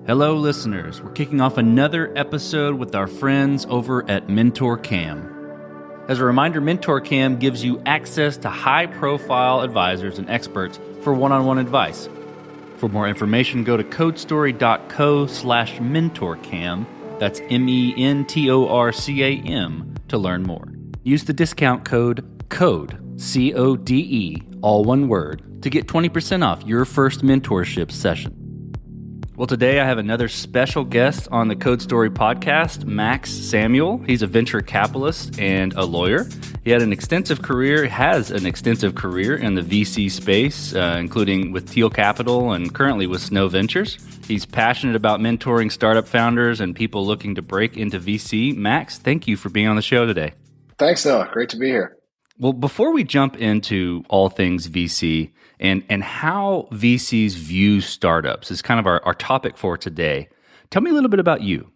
Hello, listeners. We're kicking off another episode with our friends over at Mentorcam. As a reminder, Mentorcam gives you access to high-profile advisors and experts for one-on-one advice. For more information, go to codestory.co/mentorcam. That's MENTORCAM to learn more. Use the discount code CODE, CODE, all one word, to get 20% off your first mentorship session. Well, today I have another special guest on the Code Story podcast, Max Samuel. He's a venture capitalist and a lawyer. He has an extensive career in the VC space, including with Thiel Capital and currently with Snow Ventures. He's passionate about mentoring startup founders and people looking to break into VC. Max, thank you for being on the show today. Thanks, Noah. Great to be here. Well, before we jump into all things VC and how VCs view startups is kind of our topic for today, tell me a little bit about you.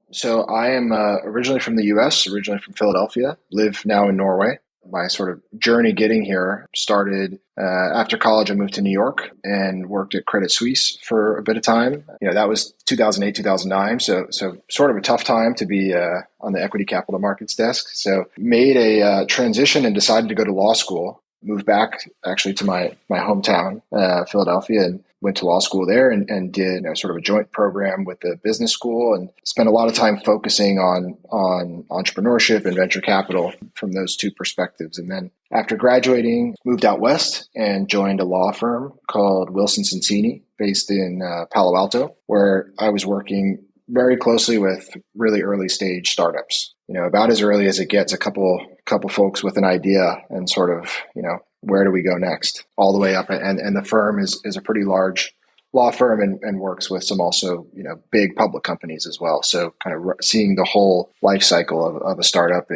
So I am originally from the U.S., originally from Philadelphia, live now in Norway. My sort of journey getting here started after college. I moved to New York and worked at Credit Suisse for a bit of time. That was 2008, 2009. So sort of a tough time to be on the equity capital markets desk. So made a transition and decided to go to law school. Moved back actually to my hometown, Philadelphia, and went to law school there and did sort of a joint program with the business school and spent a lot of time focusing on entrepreneurship and venture capital from those two perspectives. And then after graduating, moved out west and joined a law firm called Wilson Sonsini based in Palo Alto, where I was working very closely with really early stage startups, about as early as it gets, a couple folks with an idea and sort of, where do we go next, all the way up. And the firm is a pretty large law firm and works with some also, big public companies as well. So kind of seeing the whole life cycle of a startup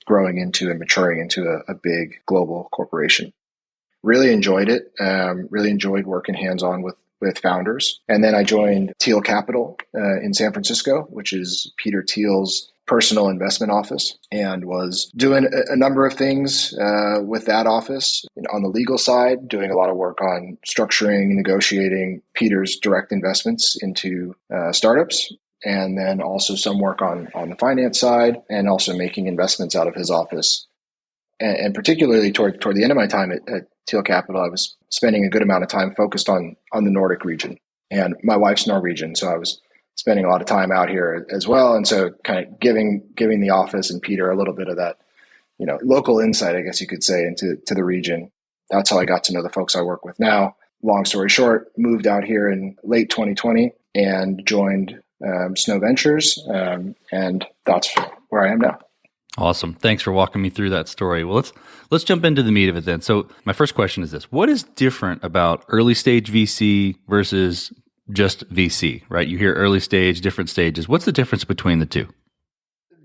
growing into and maturing into a big global corporation. Really enjoyed it. Really enjoyed working hands-on with founders. And then I joined Thiel Capital in San Francisco, which is Peter Thiel's personal investment office, and was doing a number of things with that office. On the legal side, doing a lot of work on structuring, negotiating Peter's direct investments into startups, and then also some work on the finance side, and also making investments out of his office. And particularly toward the end of my time at Thiel Capital, I was spending a good amount of time focused on the Nordic region. And my wife's Norwegian, so I was spending a lot of time out here as well. And so kind of giving the office and Peter a little bit of that, local insight, I guess you could say, into the region. That's how I got to know the folks I work with now. Long story short, moved out here in late 2020 and joined Snow Ventures. And that's where I am now. Awesome. Thanks for walking me through that story. Well, let's jump into the meat of it then. So my first question is this: what is different about early stage VC versus just VC, right? You hear early stage, different stages. What's the difference between the two?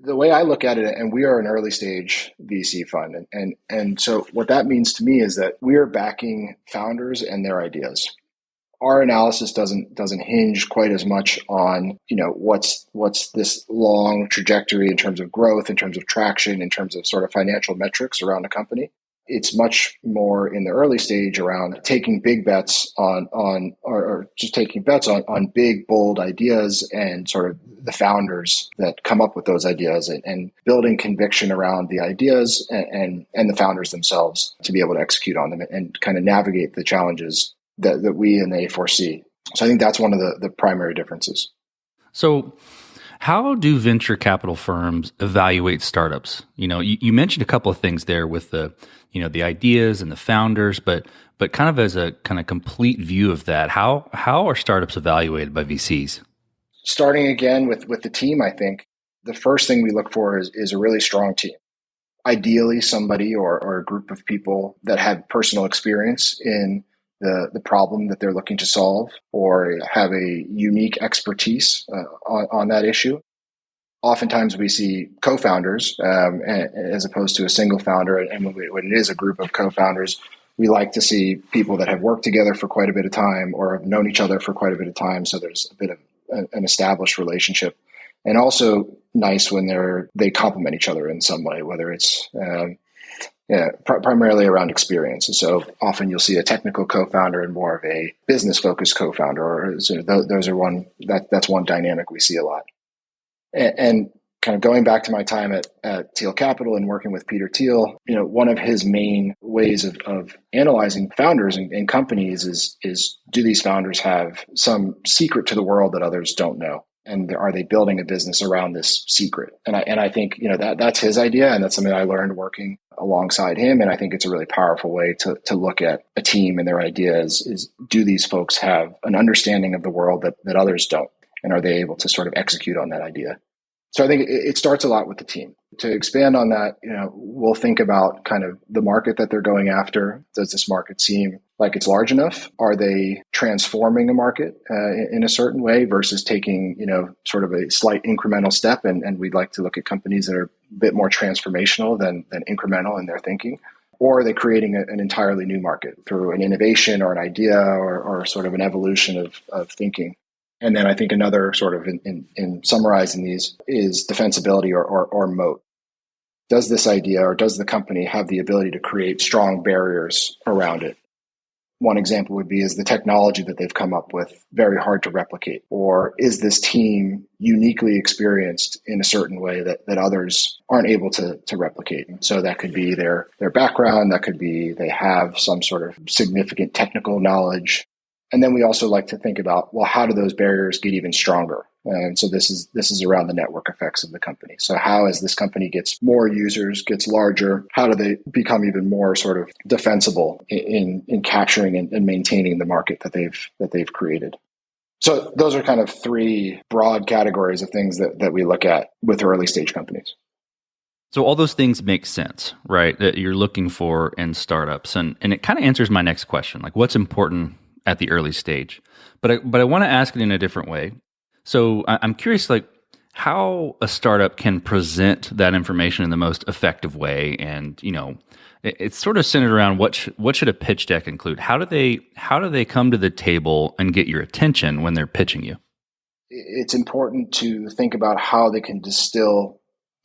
The way I look at it, and we are an early stage VC fund. And so what that means to me is that we are backing founders and their ideas. Our analysis doesn't hinge quite as much on, what's this long trajectory in terms of growth, in terms of traction, in terms of sort of financial metrics around a company. It's much more in the early stage around taking big bets on just taking bets on big, bold ideas and sort of the founders that come up with those ideas and building conviction around the ideas and the founders themselves to be able to execute on them and kind of navigate the challenges that we and they foresee. So I think that's one of the primary differences. So how do venture capital firms evaluate startups? You mentioned a couple of things there with the ideas and the founders, but kind of as a kind of complete view of that, how are startups evaluated by VCs? Starting again with the team, I think the first thing we look for is a really strong team. Ideally, somebody or a group of people that have personal experience in the problem that they're looking to solve or have a unique expertise on that issue. Oftentimes we see co-founders as opposed to a single founder. And when it is a group of co-founders, we like to see people that have worked together for quite a bit of time or have known each other for quite a bit of time. So there's a bit of an established relationship. And also nice when they complement each other in some way, whether it's Yeah, primarily around experience. And so often you'll see a technical co-founder and more of a business-focused co-founder. Or so those are that's one dynamic we see a lot. And kind of going back to my time at Thiel Capital and working with Peter Thiel, one of his main ways of analyzing founders and companies is do these founders have some secret to the world that others don't know? And are they building a business around this secret? And I think that's his idea, and that's something I learned working alongside him. And I think it's a really powerful way to look at a team and their ideas. Is do these folks have an understanding of the world that others don't, and are they able to sort of execute on that idea? So I think it starts a lot with the team. To expand on that, we'll think about kind of the market that they're going after. Does this market seem like it's large enough? Are they transforming a market in a certain way versus taking, sort of a slight incremental step? And we'd like to look at companies that are a bit more transformational than incremental in their thinking. Or are they creating an entirely new market through an innovation or an idea or sort of an evolution of thinking? And then I think another sort of in summarizing these is defensibility or moat. Does this idea or does the company have the ability to create strong barriers around it? One example would be, is the technology that they've come up with very hard to replicate? Or is this team uniquely experienced in a certain way that others aren't able to replicate? And so that could be their background, that could be they have some sort of significant technical knowledge. And then we also like to think about, well, how do those barriers get even stronger? And so this is around the network effects of the company. So how, as this company gets more users, gets larger, how do they become even more sort of defensible in capturing and maintaining the market that they've created? So those are kind of three broad categories of things that we look at with early stage companies. So all those things make sense, right? That you're looking for in startups. And it kind of answers my next question, like what's important at the early stage. But I want to ask it in a different way. So I'm curious, like how a startup can present that information in the most effective way. And, it's sort of centered around what should a pitch deck include? How do they come to the table and get your attention when they're pitching you? It's important to think about how they can distill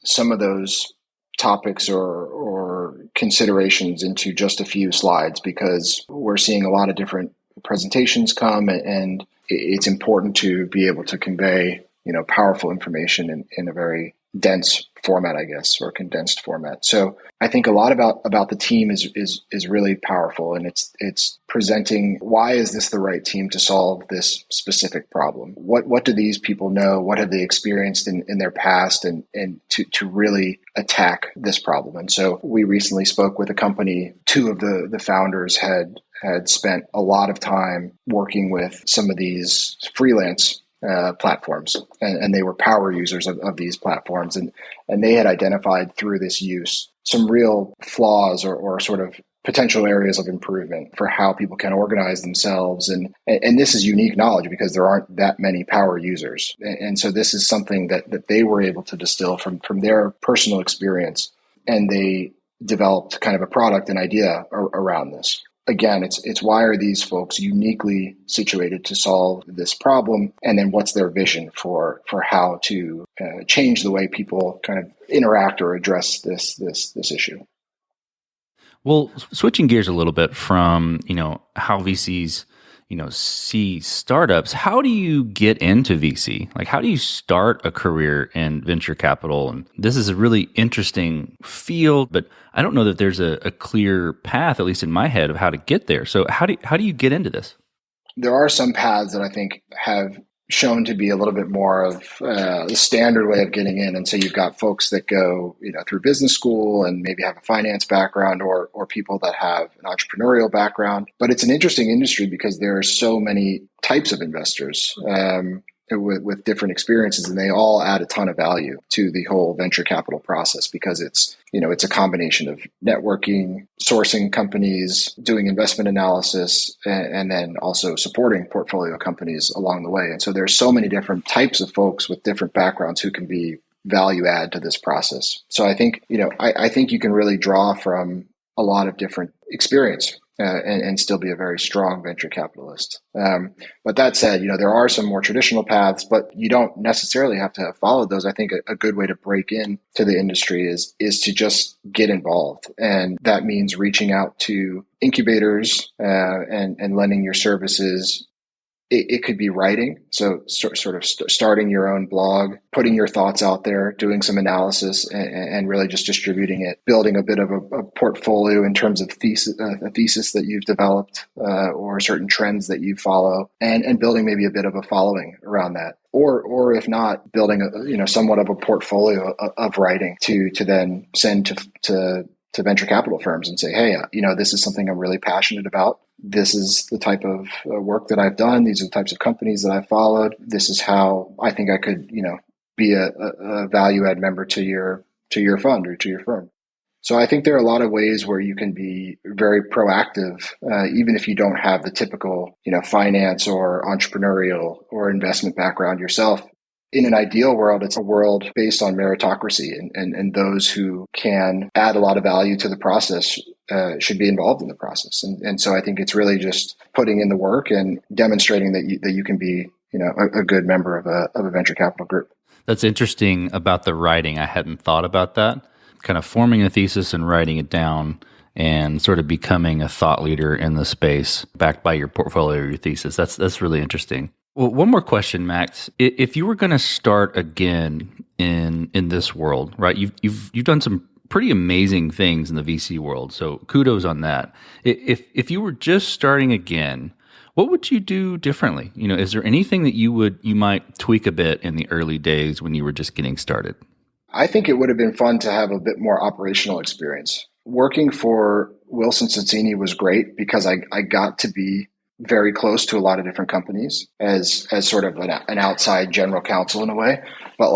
some of those topics or considerations into just a few slides, because we're seeing a lot of different presentations come, and it's important to be able to convey, powerful information in a very dense format, I guess, or condensed format. So I think a lot about the team is really powerful, and it's presenting, why is this the right team to solve this specific problem? What do these people know? What have they experienced in their past, and to really attack this problem? And so we recently spoke with a company. Two of the founders had spent a lot of time working with some of these freelance platforms, and they were power users of these platforms, and they had identified through this use some real flaws or sort of potential areas of improvement for how people can organize themselves. And this is unique knowledge because there aren't that many power users. And so this is something that they were able to distill from their personal experience, and they developed kind of a product and idea around this. Again, it's why are these folks uniquely situated to solve this problem, and then what's their vision for how to change the way people kind of interact or address this issue. Well, switching gears a little bit from how VCs see startups, how do you get into VC? Like, how do you start a career in venture capital? And this is a really interesting field, but I don't know that there's a clear path, at least in my head, of how to get there. So how do you get into this? There are some paths that I think have shown to be a little bit more of the standard way of getting in. And so you've got folks that go, through business school and maybe have a finance background, or people that have an entrepreneurial background. But it's an interesting industry because there are so many types of investors with different experiences, and they all add a ton of value to the whole venture capital process, because it's a combination of networking, sourcing companies, doing investment analysis, and then also supporting portfolio companies along the way. And so there's so many different types of folks with different backgrounds who can be value add to this process. So I think, I think you can really draw from a lot of different experience. and still be a very strong venture capitalist. But that said, there are some more traditional paths, but you don't necessarily have to have followed those. I think a good way to break in to the industry is to just get involved. And that means reaching out to incubators and lending your services. It could be writing. So sort of starting your own blog, putting your thoughts out there, doing some analysis and really just distributing it, building a bit of a portfolio in terms of a thesis that you've developed or certain trends that you follow and building maybe a bit of a following around that. Or if not, building somewhat of a portfolio of writing to then send to venture capital firms and say, hey, this is something I'm really passionate about. This is the type of work that I've done. These are the types of companies that I've followed. This is how I think I could, be a value add member to your fund or to your firm. So I think there are a lot of ways where you can be very proactive, even if you don't have the typical, finance or entrepreneurial or investment background yourself. In an ideal world, it's a world based on meritocracy and those who can add a lot of value to the process should be involved in the process. And so I think it's really just putting in the work and demonstrating that you can be, a good member of a venture capital group. That's interesting about the writing. I hadn't thought about that. Kind of forming a thesis and writing it down and sort of becoming a thought leader in the space backed by your portfolio or your thesis. That's really interesting. Well, one more question, Max. If you were going to start again in this world, right? You've done some pretty amazing things in the VC world, so kudos on that. If you were just starting again, what would you do differently? Is there anything that you might tweak a bit in the early days when you were just getting started? I think it would have been fun to have a bit more operational experience. Working for Wilson Sonsini was great because I got to be very close to a lot of different companies as sort of an outside general counsel in a way. But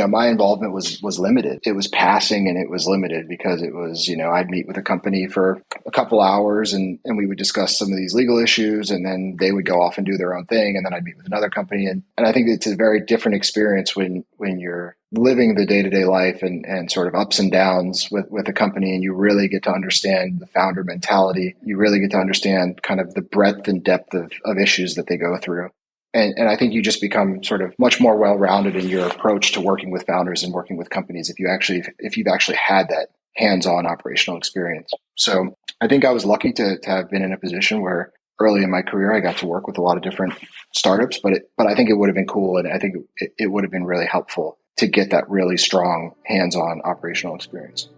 my involvement was limited. It was passing and it was limited because it was, I'd meet with a company for a couple hours and we would discuss some of these legal issues and then they would go off and do their own thing. And then I'd meet with another company. And I think it's a very different experience when you're living the day-to-day life and sort of ups and downs with a company and you really get to understand the founder mentality. You really get to understand kind of the breadth and depth of issues that they go through. And I think you just become sort of much more well-rounded in your approach to working with founders and working with companies if you've actually had that hands-on operational experience. So I think I was lucky to have been in a position where early in my career I got to work with a lot of different startups, but I think it would have been cool and I think it would have been really helpful to get that really strong hands-on operational experience.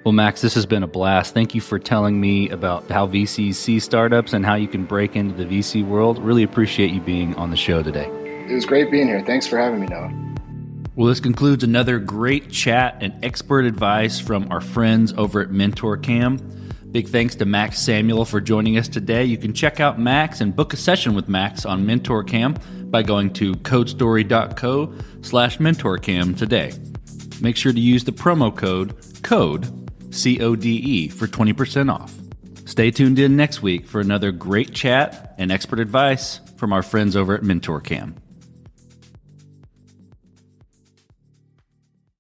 Well, Max, this has been a blast. Thank you for telling me about how VCs see startups and how you can break into the VC world. Really appreciate you being on the show today. It was great being here. Thanks for having me, Noah. Well, this concludes another great chat and expert advice from our friends over at Mentorcam. Big thanks to Max Samuel for joining us today. You can check out Max and book a session with Max on Mentorcam by going to codestory.co/Mentorcam today. Make sure to use the promo code CODE for 20% off. Stay tuned in next week for another great chat and expert advice from our friends over at Mentorcam.